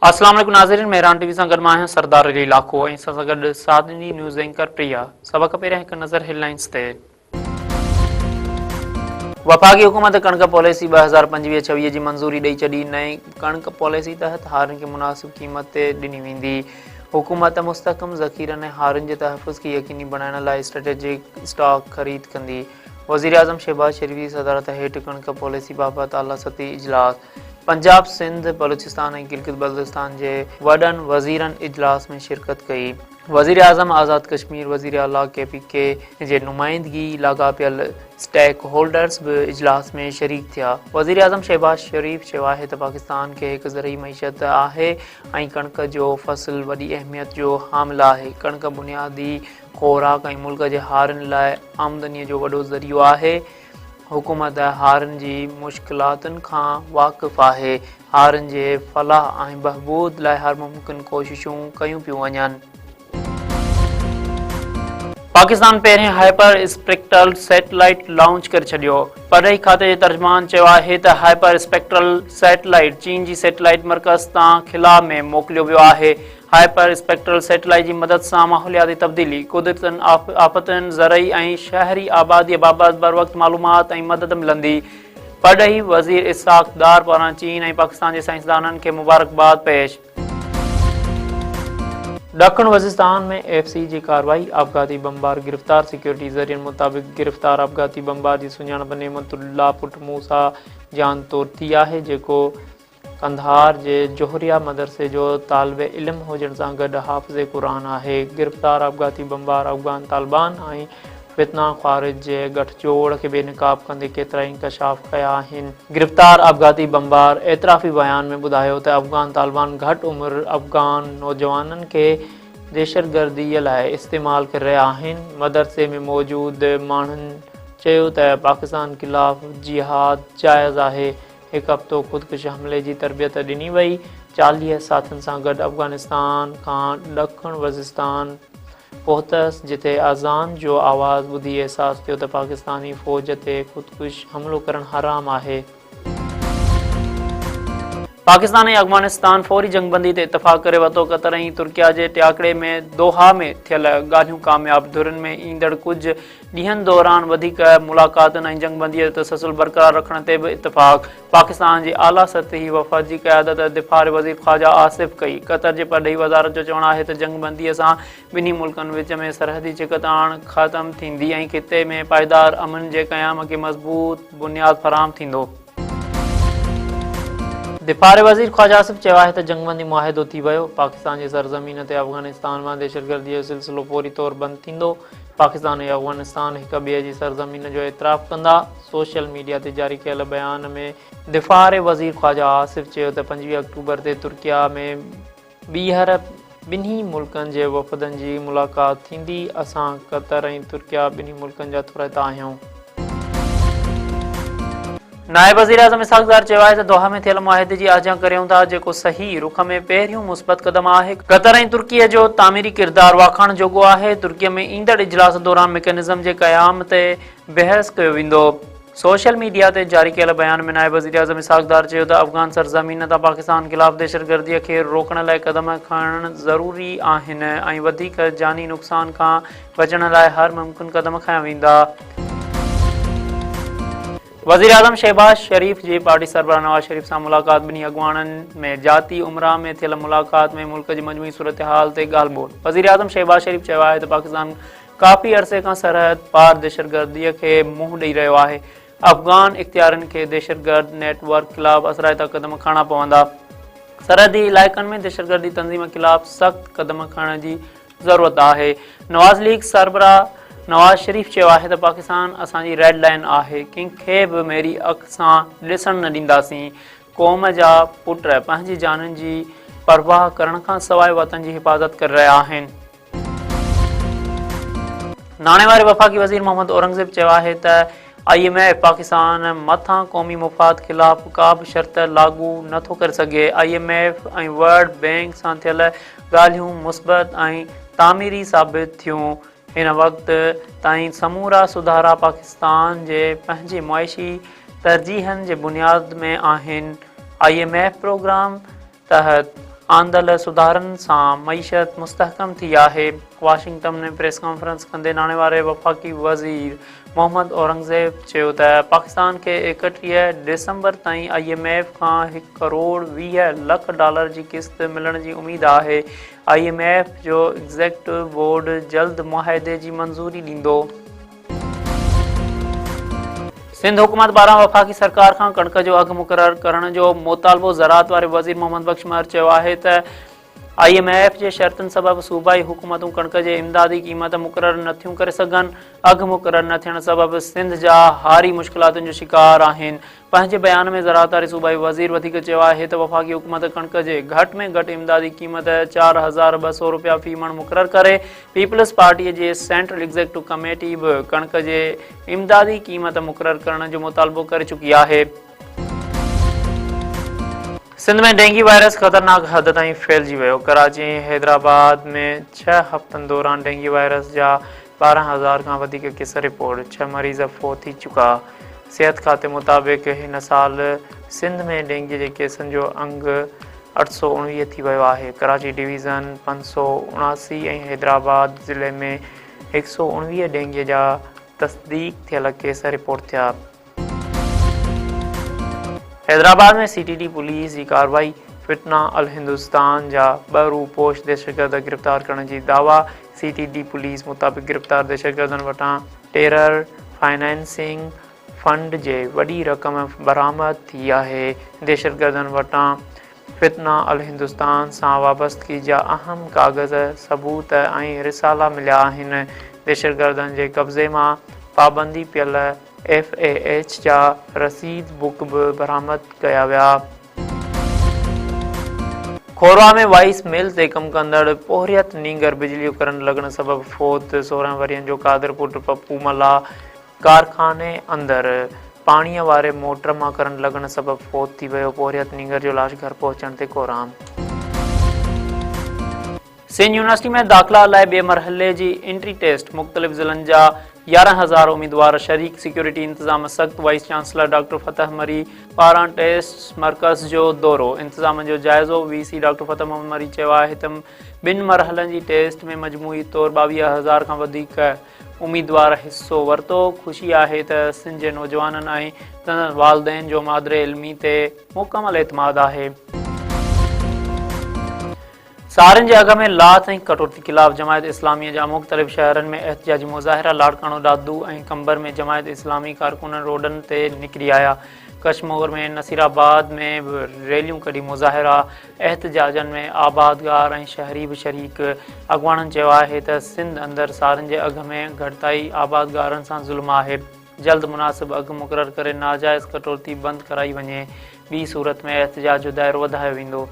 अस्सलाम वालेकुम नाज़रीन, मेहरान टीवी सां गॾु मां आहियां सरदार अली लाखो ऐं सां गॾु सादनी न्यूज़ एंकर प्रिया। सभ खां पहिरियां हिकु नज़र हेडलाइंस ते। वफ़ाक़ी हुकूमत कणक पॉलिसी 2025-26 जी मंज़ूरी ॾेई छॾी। नई कणक पॉलिसी तहत हारियुनि खे मुनासिब क़ीमत ते ॾिनी वेंदी। हुकूमत मुस्तहकम ज़ख़ीरनि ऐं हारियुनि जे तहफ़्फ़ुज़ खे यक़ीनी बणाइण लाइ स्ट्रेटेजिक स्टॉक ख़रीद कंदी। वज़ीर आज़म शहबाज शरीफ़ जी सदारत हेठि कणक पॉलिसी बाबति आला सतही इजलास। पंजाब, सिंध, बलूचिस्तान ऐं गिलगित बल्तिस्तान जे वॾनि वज़ीरनि इजलास में शिरकत कई। वज़ीर आज़म आज़ाद कश्मीर वज़ीर आला KPK जे नुमाइंदगी लाॻापियल स्टेक होल्डर्स बि इजलास में शरीक थिया। वज़ीर आज़म शहबाज शरीफ़ चयो आहे त पाकिस्तान खे हिकु ज़रई मईशत आहे ऐं कणक जो फ़सुलु वॾी अहमियत जो हामिल आहे। कणक बुनियादी ख़ोराक ऐं मुल्क जे हारियुनि लाइ आमदनीअ जो वॾो ज़रियो आहे। हुकूमत हारियुनि जी मुश्किलातुनि खां वाक़िफ़ आहे। हारियुनि जे फलाह ऐं बहबूद लाइ हर मुमकिन कोशिशूं कयूं पियूं वञनि। पाकिस्तान पहिरें हाइपर स्पेक्ट्रल सैटेलाइट लॉन्च करे छॾियो। परॾेही खाते जे तर्जुमान चयो आहे त हाइपर स्पेक्ट्रल सैटेलाइट चीन जी सैटेलाइट मर्कज़ तां खिला में मोकिलियो वियो आहे। हाइपर स्पेक्ट्रल सैटेलाइट जी मदद सां माहौलियाती तब्दीली, कुदरती आफ़तुनि, ज़रई ऐं शहरी आबादीअ बाबति बरवक़्त मालूमात ऐं मदद मिलंदी। परॾेही वज़ीर इसहाक़ डार पारां चीन ऐं पाकिस्तान जे साइंसदाननि खे मुबारकबाद पेश। ॾखण वज़ीरस्तान में FC जी कार्रवाई, आपघाती बमबार गिरफ़्तार। सिक्योरिटी ज़रियनि मुताबिक़ गिरफ़्तार आपघाती बमबार जी सुञाणप नेमतुल्लाह पुट मूसा जान तौरु थी आहे, जेको कंधार जे जोहरिया मदरसे जो तालिब इल्म हुजण सां गॾु हाफ़िज़े क़ुरान आहे। गिरफ़्तार आपघाती बमबार अफ़गान तालिबान ऐं फितना ख़ारिज जे गठजोड़ खे बेनक़ाब कंदे केतिरा इंकशाफ कया आहिनि। गिरफ़्तार आपघाती बमबार एतिराफ़ी बयान में ॿुधायो त अफ़गान तालिबान घटि उमिरि अफ़गान नौजवाननि खे दहशतगर्दीअ लाइ इस्तेमालु करे रहिया आहिनि। मदरसे में मौजूदु माण्हुनि चयो त पाकिस्तान ख़िलाफ़ जिहाद जाइज़ आहे। हिकु हफ़्तो ख़ुदकुश हमले जी तरबियत ॾिनी वई। 40 साथियुनि सां गॾु अफ़गानिस्तान खां ॾखण वज़ीरस्तान पहुतसि, जिथे अज़ान जो आवाज़ ॿुधी अहसासु थियो त पाकिस्तानी फ़ौज ते ख़ुदकुश हमलो करणु हराम आहे। पाकिस्तान ऐं अफ़गानिस्तान फौरी जंगबंदी ते इतफ़ाक़ करे वरितो। क़तर ऐं तुर्किया जे टियाकड़े में दोहा में थियल ॻाल्हियूं कामयाब। धुरनि में ईंदड़ कुझु ॾींहंनि दौरान वधीक मुलाक़ातुनि ऐं जंगबंदीअ जो तसलसल बरक़रार रखण ते बि इतफ़ाक़। पाकिस्तान जी आला सतही वफ़द जी क़यादत दिफ़ा वज़ीर ख़्वाजा आसिफ़ कई। क़तर जे परॾेही वज़ारत जो चवणु आहे त जंगबंदीअ सां ॿिन्ही मुल्कनि विच में सरहदी चिकताण ख़तमु थींदी ऐं ख़िते में पाइदार अमन जे क़याम खे मज़बूत बुनियादु फ़राहम थींदो। दिफ़ा वज़ीर ख़्वाजा आसिफ़ चयो आहे त जंगबंदी मुआहिदो थी वियो। पाकिस्तान जी सरज़मीन ते अफ़गानिस्तान मां दहशतगर्दीअ जो सिलसिलो फौरी तौरु बंदि थींदो। पाकिस्तान ऐं अफ़गानिस्तान हिक ॿिए जी सरज़मीन जो एतिराफ़ कंदा। सोशल मीडिया ते जारी कयल बयान में दिफ़ा वज़ीर ख़्वाजा आसिफ़ चयो त 25 अक्टूबर ते तुर्किया में ॿीहर ॿिन्ही मुल्कनि जे वफ़दनि जी मुलाक़ात थींदी। असां क़तर ऐं तुर्किया ॿिन्ही मुल्कनि जा तुरत आहियूं। नायब वज़ीर आज़म इसहाक़ डार चयो आहे त दोहा में थियल मुआहिदे जी आजा करियूं था, जेको सही रुख में पहिरियों मुस्बत क़दम आहे। क़तर ऐं तुर्कीअ जो तामीरी किरदारु वाखाण जोॻो आहे। तुर्कीअ में ईंदड़ इजलास दौरान मैकेनिज़म जे क़याम ते बहस कयो वेंदो। सोशल मीडिया ते जारी कयल बयान में नायब वज़ीर आज़म इसहाक़ डार चयो त अफ़गान सरज़मीन तां पाकिस्तान ख़िलाफ़ दहशतगर्दीअ खे रोकण लाइ क़दम खणणु ज़रूरी आहिनि ऐं वधीक जानी नुक़सान खां बचण लाइ हर मुमकिन क़दम खंया वेंदा। वज़ीर आज़म शहबाज शरीफ़ जी पार्टी सरबराह नवाज़ शरीफ़ सां मुलाक़ात। ॿिन्ही अॻुवाणनि में जाती उमरा में थियल मुलाक़ात में मुल्क जी मजमूई सूरत हाल ते ॻाल्हि ॿोल। वज़ीर आज़म शहबाज शरीफ़ चयो आहे त पाकिस्तान काफ़ी अरसे खां सरहद पार दहशतगर्दीअ खे मुंहुं ॾेई रहियो आहे। अफ़गान इख़्तियारनि खे दहशतगर्द नेटवर्क ख़िलाफ़ असराइता क़दम खणणा पवंदा। सरहदी इलाइक़नि में दहशतगर्दी तंज़ीम ख़िलाफ़ सख़्त क़दम खणण जी ज़रूरत आहे। नवाज़ लीग सरबराह नवाज़ शरीफ़ चयो आहे त पाकिस्तान असांजी रेड लाइन आहे। कंहिंखे बि मेरी अख सां ॾिसणु न ॾींदासीं। क़ौम जा पुट पंहिंजी जाननि जी परवाह करण खां सवाइ वतन जी हिफ़ाज़त करे रहिया आहिनि। नाणे वारे वफ़ाक़ी वज़ीर मोहम्मद औरंगज़ेब चयो आहे त IMF पाकिस्तान मथां क़ौमी मुफ़ाद ख़िलाफ़ का बि शर्त लागू नथो करे सघे। IMF ऐं वर्ल्ड बैंक सां थियल ॻाल्हियूं मुस्बत ऐं तामीरी साबित थियूं। हिन वक़्त ताईं समूरा सुधारा पाकिस्तान जे पंहिंजे मुआशी तरजीहनि जे बुनियाद में आहिनि। IMF प्रोग्राम तहत आंदल सुधारनि सां मईशत मुस्तहकम थी आहे। वाशिंगटन में प्रेस कॉन्फ्रेंस कंदे नाणे वारे वफ़ाक़ी वज़ीर मोहम्मद औरंगज़ेब चयो त पाकिस्तान खे 31 डिसंबर ताईं IMF खां $1 करोड़ 20 लख जी क़िस्त मिलण जी उमेद आहे। IMF जो एग्ज़ीक्यूटिव बोर्ड जल्द मुआहिदे जी मंज़ूरी ॾींदो। सिंध हुकूमत पारां वफ़ाक़ी सरकार खां कणक जो अघु मुक़ररु करण जो मुतालबो ज़राअत वारे वज़ीर मोहम्मद बख्श महर चयो आहे त IMF जे शर्तनि सबबि सूबाई हुकूमतूं कणक जे इमदादी क़ीमत मुक़ररु नथियूं करे सघनि। अघु मुक़ररु न थियण सबबि सिंध जा हारी मुश्किलातुनि जो शिकार आहिनि। पंहिंजे बयान में ज़राअत वारे सूबाई वज़ीर वधीक चयो आहे त वफ़ाक़ी हुकूमत कणक जे घटि में घटि इमदादी क़ीमत $4,200 फ़ी मण मुक़ररु करे। पीपल्स पार्टीअ जे सेंट्रल एग्ज़ीक्यूटिव कमेटी बि कणक जे इमदादी क़ीमत मुक़ररु करण जो मुतालबो करे चुकी आहे। सिंध में डेंगी वायरस ख़तरनाक हद ताईं फैलिजी वियो। कराची ऐं हैदराबाद में 6 हफ़्तनि दौरान डेंगी वायरस जा 12,000 खां वधीक केस रिपोर्ट। 6 मरीज़ फ़ौत थी चुका। सिहत खाते मुताबिक़ हिन साल सिंध में डेंगी जे केसनि जो अंग 819 थी वियो आहे। कराची डिवीज़न 579 ऐं हैदराबाद ज़िले में 119 डेंगीअ जा तस्दीक थियल केस रिपोर्ट थिया। हैदराबाद में CTD पुलिस जी कार्रवाई। फितना अल हिंदुस्तान जा 2 रूपोश दहशतगर्द गिरफ़्तार करण जी दावा। CTD पुलिस मुताबिक़ गिरफ़्तार दहशतगर्दनि वटां टेरर फाइनेंसिंग फंड जे वॾी रक़म बरामद थी आहे। दहशतगर्दनि वटां फितना अल हिंदुस्तान सां वाबस्तगी जा अहम काग़ज़ सबूत ऐं रिसाला मिलिया आहिनि। दहशतगर्दनि जे कब्ज़े मां पाबंदी पियल FAH जा रसीद बुक बि बरामद कया विया। खोरवा में वाइस मिल ते कमु कंदड़ पोहरियत नींगर बिजली करंट लॻण सबबि फ़ौत। 16 वरियनि जो कादिर पुट पप्पू मला कारखाने अंदरि पाणीअ वारे मोटर मां करंट लॻण सबबि फ़ौत थी वियो। पोहरियत नींगर जो लाश घर पहुचण ते कोराम। सिंध यूनिवर्सिटी में दाख़िला लाइ ॿिए मरहले जी एंट्री टेस्ट। मुख़्तलिफ़ ज़िलनि जा 11,000 उम्मीदवार शरीक। सिक्योरिटी इंतज़ाम सख़्त। वाइस चांसलर डॉक्टर फतह मरी पारां टेस्ट मर्कज़ जो दौरो। इंतज़ाम जो जाइज़ो। VC डॉक्टर फतह मोहम्मद मरी चयो आहे त 2 मरहलनि जी टेस्ट में मजमूई तौरु 22,000 खां वधीक उम्मीदवार हिसो वरितो। ख़ुशी आहे त सिंध जे नौजवाननि ऐं तंदनि वालदेन जो मादरे इल्मी ते मुकमल एतमाद आहे। सारियुनि जे अघ में लाथ ऐं कटौती ख़िलाफ़ जमायत इस्लामी जा मुख़्तलिफ़ शहरनि में एहतिजाजी मुज़ाहिरा। लाड़काणो दादू ऐं कंबर में जमायत इस्लामी कारकुननि रोडनि ते निकिरी आया। कशमोर में नसीराबाद में बि रैलियूं कढी मुज़ाहिरा। एहतिजाजनि में आबादगार ऐं शहरी बि शरीक। अॻवाननि चयो आहे त सिंध अंदरि सारियुनि जे अघ में घटिताई आबादगारनि सां ज़ुल्म आहे। जल्द मुनासिब अघु मुक़ररु करे नाजाइज़ कटौती बंदि कराई वञे। ॿी सूरत में एहतिजाज जो दाइरो वधायो वेंदो।